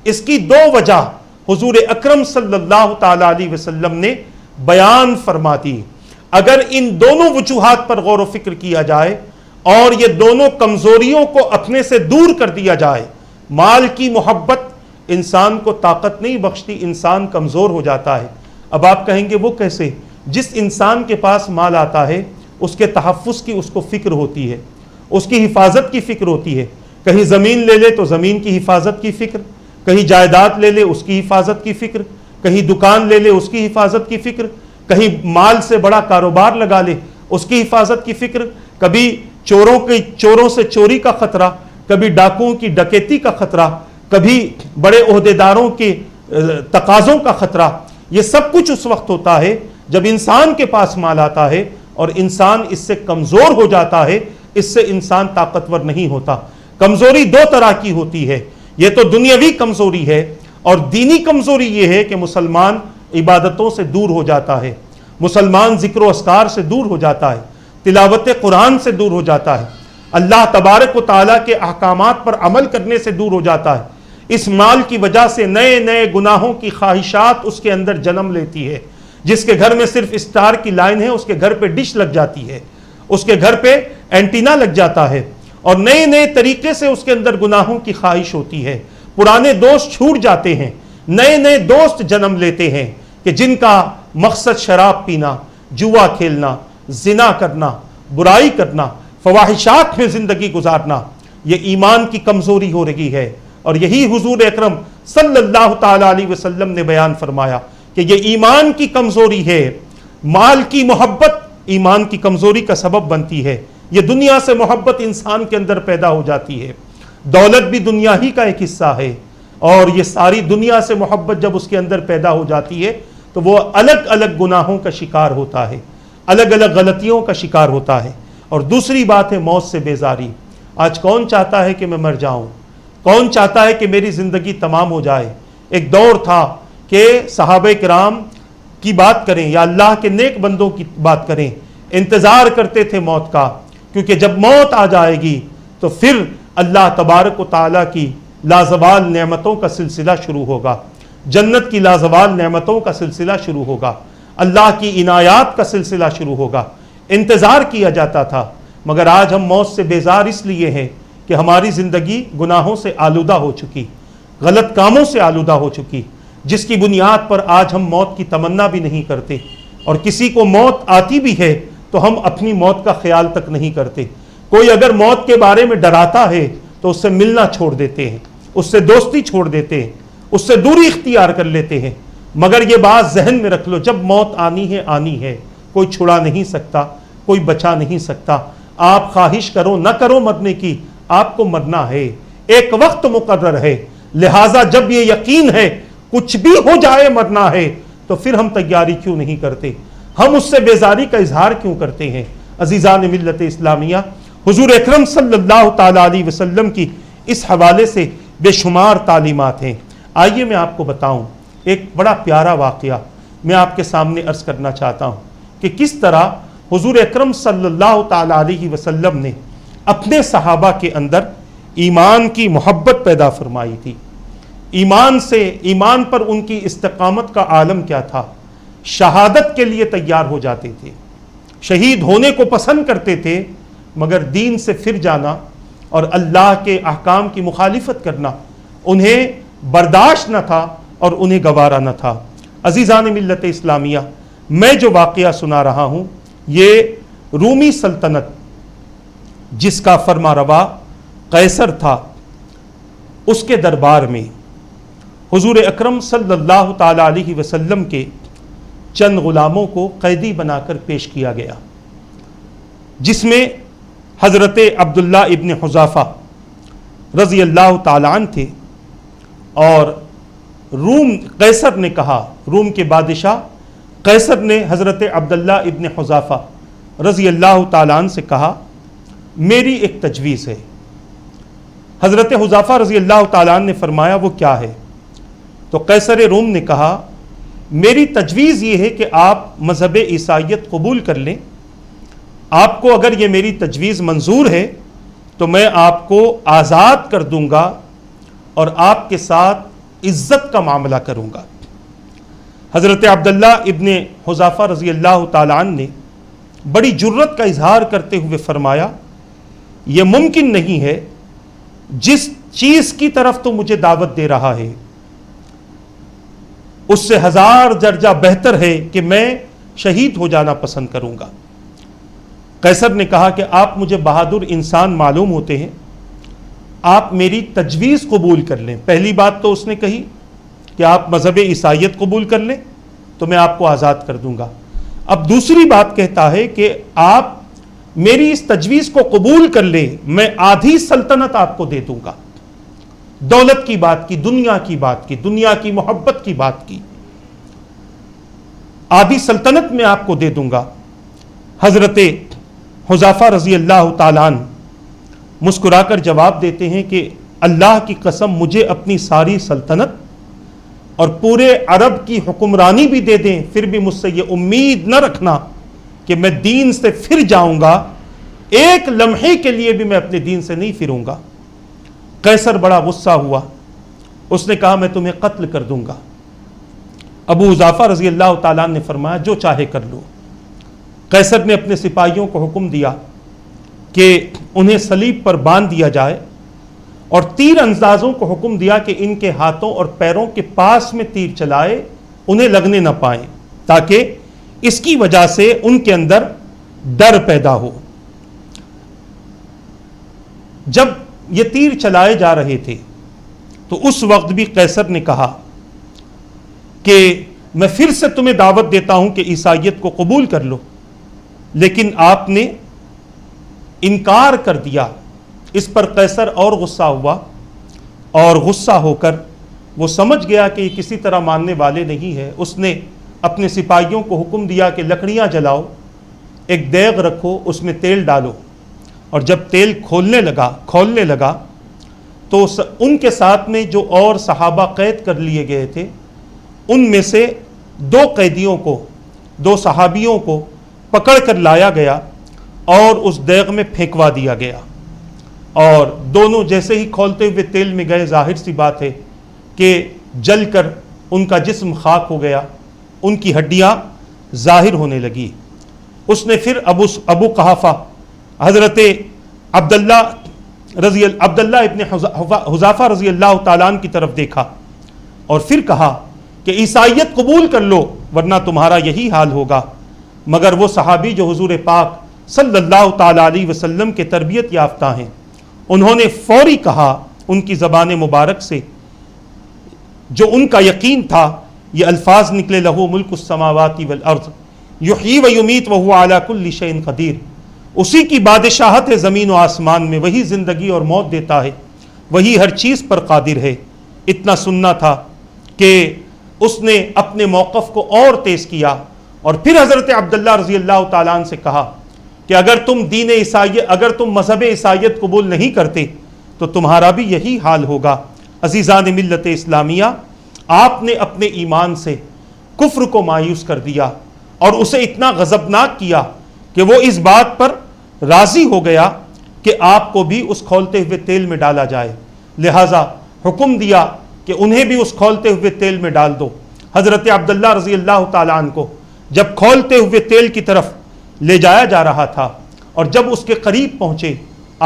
Speaker 1: اس کی دو وجہ حضور اکرم صلی اللہ تعالیٰ علیہ وسلم نے بیان فرما دی۔ اگر ان دونوں وجوہات پر غور و فکر کیا جائے اور یہ دونوں کمزوریوں کو اپنے سے دور کر دیا جائے، مال کی محبت انسان کو طاقت نہیں بخشتی، انسان کمزور ہو جاتا ہے۔ اب آپ کہیں گے وہ کیسے؟ جس انسان کے پاس مال آتا ہے اس کے تحفظ کی اس کو فکر ہوتی ہے، اس کی حفاظت کی فکر ہوتی ہے، کہیں زمین لے لے تو زمین کی حفاظت کی فکر، کہیں جائیداد لے لے اس کی حفاظت کی فکر، کہیں دکان لے لے اس کی حفاظت کی فکر، کہیں مال سے بڑا کاروبار لگا لے اس کی حفاظت کی فکر، کبھی چوروں سے چوری کا خطرہ، کبھی ڈاکوؤں کی ڈکیتی کا خطرہ، کبھی بڑے عہدیداروں کے تقاضوں کا خطرہ۔ یہ سب کچھ اس وقت ہوتا ہے جب انسان کے پاس مال آتا ہے اور انسان اس سے کمزور ہو جاتا ہے، اس سے انسان طاقتور نہیں ہوتا۔ کمزوری دو طرح کی ہوتی ہے، یہ تو دنیاوی کمزوری ہے، اور دینی کمزوری یہ ہے کہ مسلمان عبادتوں سے دور ہو جاتا ہے، مسلمان ذکر و اذکار سے دور ہو جاتا ہے، تلاوت قرآن سے دور ہو جاتا ہے، اللہ تبارک و تعالیٰ کے احکامات پر عمل کرنے سے دور ہو جاتا ہے۔ اس مال کی وجہ سے نئے نئے گناہوں کی خواہشات اس کے اندر جنم لیتی ہے۔ جس کے گھر میں صرف اسٹار کی لائن ہے اس کے گھر پہ ڈش لگ جاتی ہے، اس کے گھر پہ اینٹینا لگ جاتا ہے، اور نئے نئے طریقے سے اس کے اندر گناہوں کی خواہش ہوتی ہے۔ پرانے دوست چھوٹ جاتے ہیں، نئے نئے دوست جنم لیتے ہیں کہ جن کا مقصد شراب پینا، جوا کھیلنا، زنا کرنا، برائی کرنا، فواحشات میں زندگی گزارنا۔ یہ ایمان کی کمزوری ہو رہی ہے، اور یہی حضور اکرم صلی اللہ تعالیٰ علیہ وسلم نے بیان فرمایا کہ یہ ایمان کی کمزوری ہے۔ مال کی محبت ایمان کی کمزوری کا سبب بنتی ہے۔ یہ دنیا سے محبت انسان کے اندر پیدا ہو جاتی ہے، دولت بھی دنیا ہی کا ایک حصہ ہے، اور یہ ساری دنیا سے محبت جب اس کے اندر پیدا ہو جاتی ہے تو وہ الگ الگ گناہوں کا شکار ہوتا ہے، الگ الگ غلطیوں کا شکار ہوتا ہے۔ اور دوسری بات ہے موت سے بیزاری۔ آج کون چاہتا ہے کہ میں مر جاؤں؟ کون چاہتا ہے کہ میری زندگی تمام ہو جائے؟ ایک دور تھا کہ صحابہ کرام کی بات کریں یا اللہ کے نیک بندوں کی بات کریں، انتظار کرتے تھے موت کا، کیونکہ جب موت آ جائے گی تو پھر اللہ تبارک و تعالیٰ کی لازوال نعمتوں کا سلسلہ شروع ہوگا، جنت کی لازوال نعمتوں کا سلسلہ شروع ہوگا، اللہ کی عنایات کا سلسلہ شروع ہوگا۔ انتظار کیا جاتا تھا، مگر آج ہم موت سے بیزار اس لیے ہیں کہ ہماری زندگی گناہوں سے آلودہ ہو چکی، غلط کاموں سے آلودہ ہو چکی، جس کی بنیاد پر آج ہم موت کی تمنا بھی نہیں کرتے، اور کسی کو موت آتی بھی ہے تو ہم اپنی موت کا خیال تک نہیں کرتے۔ کوئی اگر موت کے بارے میں ڈراتا ہے تو اس سے ملنا چھوڑ دیتے ہیں، اس سے دوستی چھوڑ دیتے ہیں، اس سے دوری اختیار کر لیتے ہیں، مگر یہ بات ذہن میں رکھ لو، جب موت آنی ہے، کوئی چھڑا نہیں سکتا، کوئی بچا نہیں سکتا۔ آپ خواہش کرو نہ کرو مرنے کی، آپ کو مرنا ہے، ایک وقت مقرر ہے، لہٰذا جب یہ یقین ہے کچھ بھی ہو جائے مرنا ہے، تو پھر ہم تیاری کیوں نہیں کرتے، ہم اس سے بیزاری کا اظہار کیوں کرتے ہیں؟ عزیزان ملت اسلامیہ، حضور اکرم صلی اللہ تعالی علیہ وسلم کی اس حوالے سے بے شمار تعلیمات ہیں۔ آئیے میں آپ کو بتاؤں ایک بڑا پیارا واقعہ میں آپ کے سامنے عرض کرنا چاہتا ہوں کہ کس طرح حضور اکرم صلی اللہ تعالی علیہ وسلم نے اپنے صحابہ کے اندر ایمان کی محبت پیدا فرمائی تھی، ایمان پر ان کی استقامت کا عالم کیا تھا، شہادت کے لیے تیار ہو جاتے تھے، شہید ہونے کو پسند کرتے تھے، مگر دین سے پھر جانا اور اللہ کے احکام کی مخالفت کرنا انہیں برداشت نہ تھا اور انہیں گوارا نہ تھا۔ عزیزان ملت اسلامیہ، میں جو واقعہ سنا رہا ہوں یہ رومی سلطنت جس کا فرما روا قیصر تھا، اس کے دربار میں حضور اکرم صلی اللہ تعالی علیہ وسلم کے چند غلاموں کو قیدی بنا کر پیش کیا گیا، جس میں حضرت عبداللہ ابن حذافہ رضی اللہ تعالیٰ عنہ تھے، اور قیصر نے کہا، روم کے بادشاہ قیصر نے حضرت عبداللہ ابن حذافہ رضی اللہ تعالیٰ عنہ سے کہا میری ایک تجویز ہے۔ حضرت حذافہ رضی اللہ تعالیٰ عنہ نے فرمایا وہ کیا ہے؟ تو قیصر روم نے کہا میری تجویز یہ ہے کہ آپ مذہب عیسائیت قبول کر لیں، آپ کو اگر یہ میری تجویز منظور ہے تو میں آپ کو آزاد کر دوں گا اور آپ کے ساتھ عزت کا معاملہ کروں گا۔ حضرت عبداللہ ابن حذافہ رضی اللہ تعالیٰ عنہ نے بڑی جرت کا اظہار کرتے ہوئے فرمایا یہ ممکن نہیں ہے، جس چیز کی طرف تو مجھے دعوت دے رہا ہے اس سے 1000 درجہ بہتر ہے کہ میں شہید ہو جانا پسند کروں گا۔ قیصر نے کہا کہ آپ مجھے بہادر انسان معلوم ہوتے ہیں، آپ میری تجویز قبول کر لیں۔ پہلی بات تو اس نے کہی کہ آپ مذہب عیسائیت قبول کر لیں تو میں آپ کو آزاد کر دوں گا۔ اب دوسری بات کہتا ہے کہ آپ میری اس تجویز کو قبول کر لیں، میں آدھی سلطنت آپ کو دے دوں گا۔ دولت کی بات کی، دنیا کی بات کی، دنیا کی محبت کی بات کی، آدھی سلطنت میں آپ کو دے دوں گا۔ حضرت حذافہ رضی اللہ تعالیٰ عنہ مسکرا کر جواب دیتے ہیں کہ اللہ کی قسم مجھے اپنی ساری سلطنت اور پورے عرب کی حکمرانی بھی دے دیں، پھر بھی مجھ سے یہ امید نہ رکھنا کہ میں دین سے پھر جاؤں گا، ایک لمحے کے لیے بھی میں اپنے دین سے نہیں پھروں گا۔ قیصر بڑا غصہ ہوا، اس نے کہا میں تمہیں قتل کر دوں گا۔ ابو حذافہ رضی اللہ تعالیٰ نے فرمایا جو چاہے کر لو۔ قیصر نے اپنے سپاہیوں کو حکم دیا کہ انہیں صلیب پر باندھ دیا جائے، اور تیر اندازوں کو حکم دیا کہ ان کے ہاتھوں اور پیروں کے پاس میں تیر چلائے، انہیں لگنے نہ پائیں، تاکہ اس کی وجہ سے ان کے اندر ڈر پیدا ہو۔ جب یہ تیر چلائے جا رہے تھے تو اس وقت بھی قیصر نے کہا کہ میں پھر سے تمہیں دعوت دیتا ہوں کہ عیسائیت کو قبول کر لو، لیکن آپ نے انکار کر دیا۔ اس پر قیصر اور غصہ ہوا، اور غصہ ہو کر وہ سمجھ گیا کہ یہ کسی طرح ماننے والے نہیں ہے۔ اس نے اپنے سپاہیوں کو حکم دیا کہ لکڑیاں جلاؤ، ایک دیگ رکھو، اس میں تیل ڈالو، اور جب تیل کھولنے لگا تو ان کے ساتھ میں جو اور صحابہ قید کر لیے گئے تھے ان میں سے 2 قیدیوں کو، 2 صحابیوں کو پکڑ کر لایا گیا اور اس دیگ میں پھینکوا دیا گیا، اور دونوں جیسے ہی کھولتے ہوئے تیل میں گئے، ظاہر سی بات ہے کہ جل کر ان کا جسم خاک ہو گیا، ان کی ہڈیاں ظاہر ہونے لگی۔ اس نے پھر ابو قحافہ حضرت عبداللہ ابن حذافہ رضی اللہ تعالیٰ عنہ کی طرف دیکھا اور پھر کہا کہ عیسائیت قبول کر لو ورنہ تمہارا یہی حال ہوگا۔ مگر وہ صحابی جو حضور پاک صلی اللہ تعالیٰ علیہ وسلم کے تربیت یافتہ ہیں، انہوں نے فوری کہا، ان کی زبان مبارک سے جو ان کا یقین تھا یہ الفاظ نکلے، لہو ملک السماوات والارض یحیی و یمیت وہو علی کل شیء قدیر، اسی کی بادشاہت ہے زمین و آسمان میں، وہی زندگی اور موت دیتا ہے، وہی ہر چیز پر قادر ہے۔ اتنا سننا تھا کہ اس نے اپنے موقف کو اور تیز کیا، اور پھر حضرت عبداللہ رضی اللہ تعالیٰ عنہ سے کہا کہ اگر تم مذہب عیسائیت قبول نہیں کرتے تو تمہارا بھی یہی حال ہوگا۔ عزیزان ملت اسلامیہ، آپ نے اپنے ایمان سے کفر کو مایوس کر دیا اور اسے اتنا غضبناک کیا کہ وہ اس بات پر راضی ہو گیا کہ آپ کو بھی اس کھولتے ہوئے تیل میں ڈالا جائے، لہٰذا حکم دیا کہ انہیں بھی اس کھولتے ہوئے تیل میں ڈال دو۔ حضرت عبداللہ رضی اللہ تعالیٰ عنہ کو جب کھولتے ہوئے تیل کی طرف لے جایا جا رہا تھا اور جب اس کے قریب پہنچے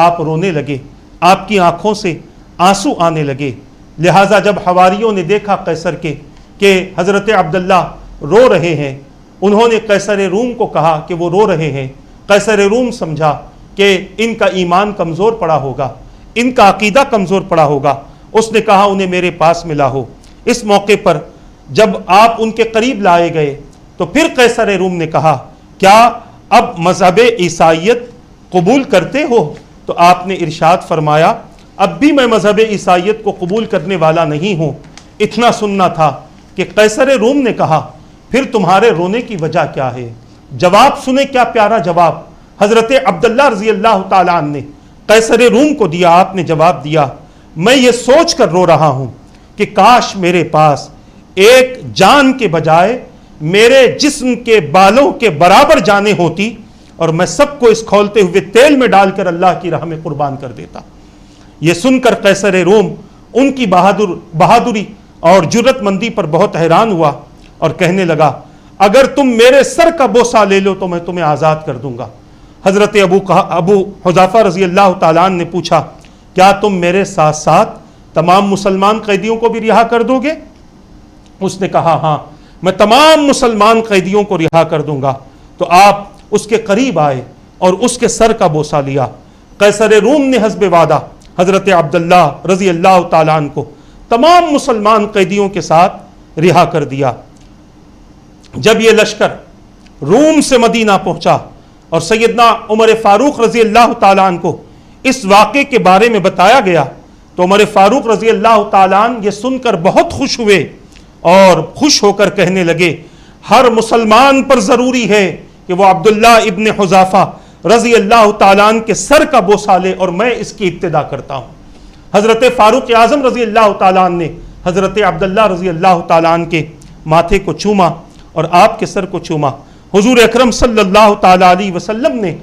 Speaker 1: آپ رونے لگے، آپ کی آنکھوں سے آنسو آنے لگے۔ لہٰذا جب حواریوں نے دیکھا قیصر کے کہ حضرت عبداللہ رو رہے ہیں، انہوں نے قیصر روم کو کہا کہ وہ رو رہے ہیں۔ قیصر روم سمجھا کہ ان کا ایمان کمزور پڑا ہوگا، ان کا عقیدہ کمزور پڑا ہوگا، اس نے کہا انہیں میرے پاس میں لاؤ۔ اس موقع پر جب آپ ان کے قریب لائے گئے تو پھر قیصر روم نے کہا کیا اب مذہب عیسائیت قبول کرتے ہو؟ تو آپ نے ارشاد فرمایا اب بھی میں مذہب عیسائیت کو قبول کرنے والا نہیں ہوں۔ اتنا سننا تھا کہ قیصر روم نے کہا پھر تمہارے رونے کی وجہ کیا ہے؟ جواب سنیں، کیا پیارا جواب حضرت عبداللہ رضی اللہ تعالیٰ عنہ نے قیصر روم کو دیا۔ آپ نے جواب دیا میں یہ سوچ کر رو رہا ہوں کہ کاش میرے پاس ایک جان کے بجائے میرے جسم کے بالوں کے برابر جانیں ہوتی اور میں سب کو اس کھولتے ہوئے تیل میں ڈال کر اللہ کی راہ میں قربان کر دیتا۔ یہ سن کر قیصر روم ان کی بہادری اور جرت مندی پر بہت حیران ہوا اور کہنے لگا اگر تم میرے سر کا بوسہ لے لو تو میں تمہیں آزاد کر دوں گا۔ حضرت ابو حذیفہ رضی اللہ تعالیٰ عنہ نے پوچھا کیا تم میرے ساتھ ساتھ تمام مسلمان قیدیوں کو بھی رہا کر دو گے؟ اس نے کہا ہاں میں تمام مسلمان قیدیوں کو رہا کر دوں گا۔ تو آپ اس کے قریب آئے اور اس کے سر کا بوسہ لیا۔ قیصر روم نے حسب وعدہ حضرت عبداللہ رضی اللہ تعالیٰ عنہ کو تمام مسلمان قیدیوں کے ساتھ رہا کر دیا۔ جب یہ لشکر روم سے مدینہ پہنچا اور سیدنا عمر فاروق رضی اللہ تعالیٰ عنہ کو اس واقعے کے بارے میں بتایا گیا تو عمر فاروق رضی اللہ تعالیٰ عنہ یہ سن کر بہت خوش ہوئے اور خوش ہو کر کہنے لگے ہر مسلمان پر ضروری ہے کہ وہ عبداللہ ابن حذیفہ رضی اللہ تعالیٰ عنہ کے سر کا بوسہ لے اور میں اس کی ابتدا کرتا ہوں۔ حضرت فاروق اعظم رضی اللہ تعالیٰ عنہ نے حضرت عبداللہ رضی اللہ تعالیٰ عنہ کے ماتھے کو چوما اور آپ کے سر کو چوما۔ حضور اکرم صلی اللہ تعالیٰ علیہ وسلم نے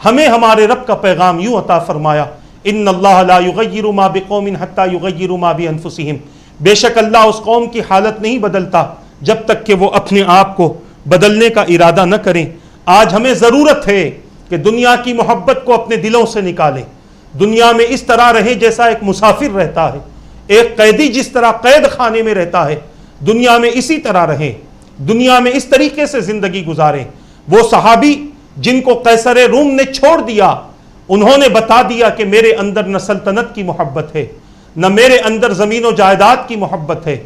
Speaker 1: ہمیں ہمارے رب کا پیغام یوں عطا فرمایا ان اللہ لا یغیر ما بقوم حتی یغیروا ما بانفسہم، بے شک اللہ اس قوم کی حالت نہیں بدلتا جب تک کہ وہ اپنے آپ کو بدلنے کا ارادہ نہ کریں۔ آج ہمیں ضرورت ہے کہ دنیا کی محبت کو اپنے دلوں سے نکالیں، دنیا میں اس طرح رہیں جیسا ایک مسافر رہتا ہے، ایک قیدی جس طرح قید خانے میں رہتا ہے، دنیا میں اسی طرح رہیں، دنیا میں اس طریقے سے زندگی گزاریں۔ وہ صحابی جن کو قیصر روم نے چھوڑ دیا انہوں نے بتا دیا کہ میرے اندر نہ سلطنت کی محبت ہے، نہ میرے اندر زمین و جائیداد کی محبت ہے،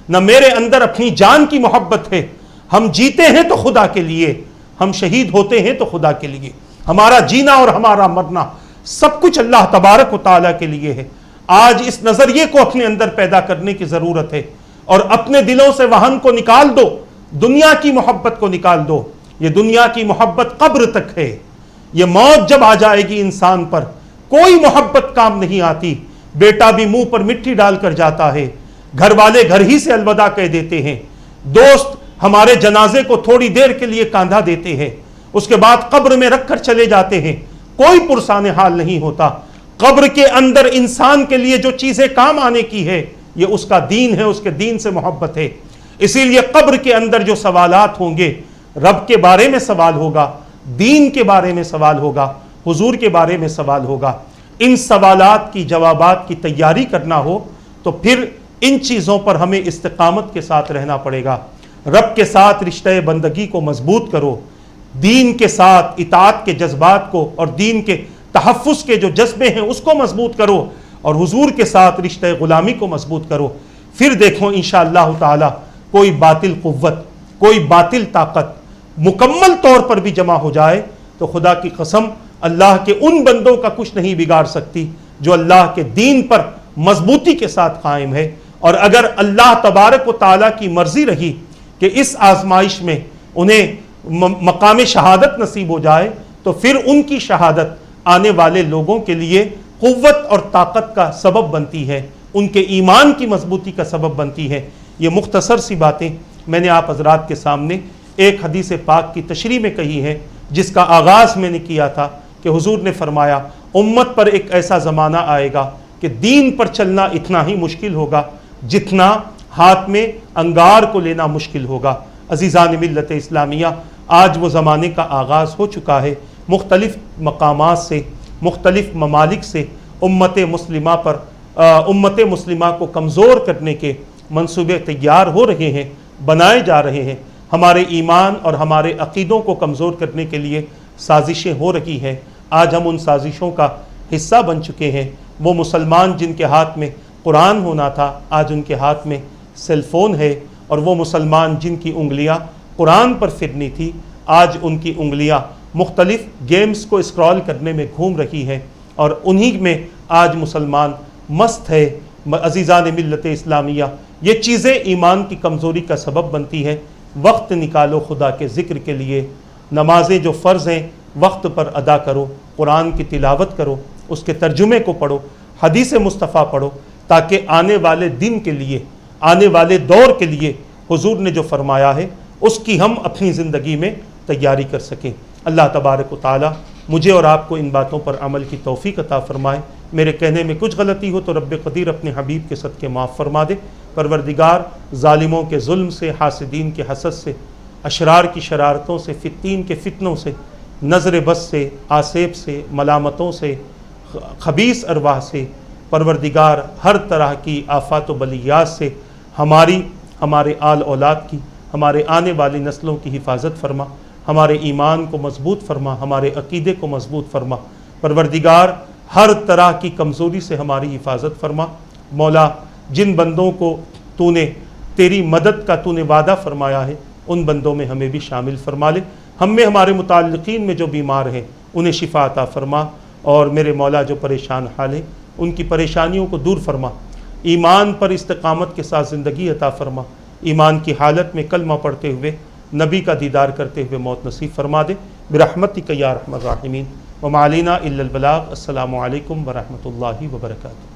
Speaker 1: نہ میرے اندر اپنی جان کی محبت ہے۔ ہم جیتے ہیں تو خدا کے لیے، ہم شہید ہوتے ہیں تو خدا کے لیے، ہمارا جینا اور ہمارا مرنا سب کچھ اللہ تبارک و تعالیٰ کے لیے ہے۔ آج اس نظریے کو اپنے اندر پیدا کرنے کی ضرورت ہے اور اپنے دلوں سے وہن کو نکال دو، دنیا کی محبت کو نکال دو۔ یہ دنیا کی محبت قبر تک ہے، یہ موت جب آ جائے گی انسان پر کوئی محبت کام نہیں آتی۔ بیٹا بھی منہ پر مٹی ڈال کر جاتا ہے، گھر والے گھر ہی سے الوداع کہہ دیتے ہیں، دوست ہمارے جنازے کو تھوڑی دیر کے لیے کاندھا دیتے ہیں، اس کے بعد قبر میں رکھ کر چلے جاتے ہیں، کوئی پرسان حال نہیں ہوتا۔ قبر کے اندر انسان کے لیے جو چیزیں کام آنے کی ہے یہ اس کا دین ہے، اس کے دین سے محبت ہے۔ اسی لیے قبر کے اندر جو سوالات ہوں گے، رب کے بارے میں سوال ہوگا، دین کے بارے میں سوال ہوگا، حضور کے بارے میں سوال ہوگا۔ ان سوالات کی جوابات کی تیاری کرنا ہو تو پھر ان چیزوں پر ہمیں استقامت کے ساتھ رہنا پڑے گا۔ رب کے ساتھ رشتہ بندگی کو مضبوط کرو، دین کے ساتھ اطاعت کے جذبات کو اور دین کے تحفظ کے جو جذبے ہیں اس کو مضبوط کرو، اور حضور کے ساتھ رشتہ غلامی کو مضبوط کرو، پھر دیکھو انشاءاللہ تعالی کوئی باطل قوت، کوئی باطل طاقت مکمل طور پر بھی جمع ہو جائے تو خدا کی قسم اللہ کے ان بندوں کا کچھ نہیں بگاڑ سکتی جو اللہ کے دین پر مضبوطی کے ساتھ قائم ہے۔ اور اگر اللہ تبارک و تعالیٰ کی مرضی رہی کہ اس آزمائش میں انہیں مقام شہادت نصیب ہو جائے تو پھر ان کی شہادت آنے والے لوگوں کے لیے قوت اور طاقت کا سبب بنتی ہے، ان کے ایمان کی مضبوطی کا سبب بنتی ہے۔ یہ مختصر سی باتیں میں نے آپ حضرات کے سامنے ایک حدیث پاک کی تشریح میں کہی ہے، جس کا آغاز میں نے کیا تھا کہ حضور نے فرمایا امت پر ایک ایسا زمانہ آئے گا کہ دین پر چلنا اتنا ہی مشکل ہوگا جتنا ہاتھ میں انگار کو لینا مشکل ہوگا۔ عزیزان ملت اسلامیہ، آج وہ زمانے کا آغاز ہو چکا ہے، مختلف مقامات سے، مختلف ممالک سے امت مسلمہ کو کمزور کرنے کے منصوبے تیار ہو رہے ہیں، بنائے جا رہے ہیں۔ ہمارے ایمان اور ہمارے عقیدوں کو کمزور کرنے کے لیے سازشیں ہو رہی ہیں۔ آج ہم ان سازشوں کا حصہ بن چکے ہیں۔ وہ مسلمان جن کے ہاتھ میں قرآن ہونا تھا، آج ان کے ہاتھ میں سیل فون ہے، اور وہ مسلمان جن کی انگلیاں قرآن پر پھرنی تھی، آج ان کی انگلیاں مختلف گیمز کو اسکرال کرنے میں گھوم رہی ہیں، اور انہی میں آج مسلمان مست ہے۔ عزیزان ملت اسلامیہ، یہ چیزیں ایمان کی کمزوری کا سبب بنتی ہیں۔ وقت نکالو خدا کے ذکر کے لیے، نمازیں جو فرض ہیں وقت پر ادا کرو، قرآن کی تلاوت کرو، اس کے ترجمے کو پڑھو، حدیث مصطفیٰ پڑھو، تاکہ آنے والے دن کے لیے، آنے والے دور کے لیے حضور نے جو فرمایا ہے اس کی ہم اپنی زندگی میں تیاری کر سکیں۔ اللہ تبارک و تعالی مجھے اور آپ کو ان باتوں پر عمل کی توفیق عطا فرمائے۔ میرے کہنے میں کچھ غلطی ہو تو رب قدیر اپنے حبیب کے صدقے معاف فرما دے۔ پروردگار ظالموں کے ظلم سے، حاسدین کے حسد سے، اشرار کی شرارتوں سے، فتین کے فتنوں سے، نظر بس سے، آسیب سے، ملامتوں سے، خبیث ارواح سے، پروردگار ہر طرح کی آفات و بلیات سے ہماری، ہمارے آل اولاد کی، ہمارے آنے والی نسلوں کی حفاظت فرما، ہمارے ایمان کو مضبوط فرما، ہمارے عقیدے کو مضبوط فرما۔ پروردگار ہر طرح کی کمزوری سے ہماری حفاظت فرما۔ مولا، جن بندوں کو تو نے تیری مدد کا تو نے وعدہ فرمایا ہے ان بندوں میں ہمیں بھی شامل فرما لے۔ ہم میں، ہمارے متعلقین میں جو بیمار ہیں انہیں شفا عطا فرما، اور میرے مولا جو پریشان حال ہیں ان کی پریشانیوں کو دور فرما۔ ایمان پر استقامت کے ساتھ زندگی عطا فرما، ایمان کی حالت میں کلمہ پڑھتے ہوئے نبی کا دیدار کرتے ہوئے موت نصیب فرما دے برحمتک یا ارحم الراحمین۔ وما علینا الا البلاغ۔ السلام علیکم ورحمۃ اللہ وبرکاتہ۔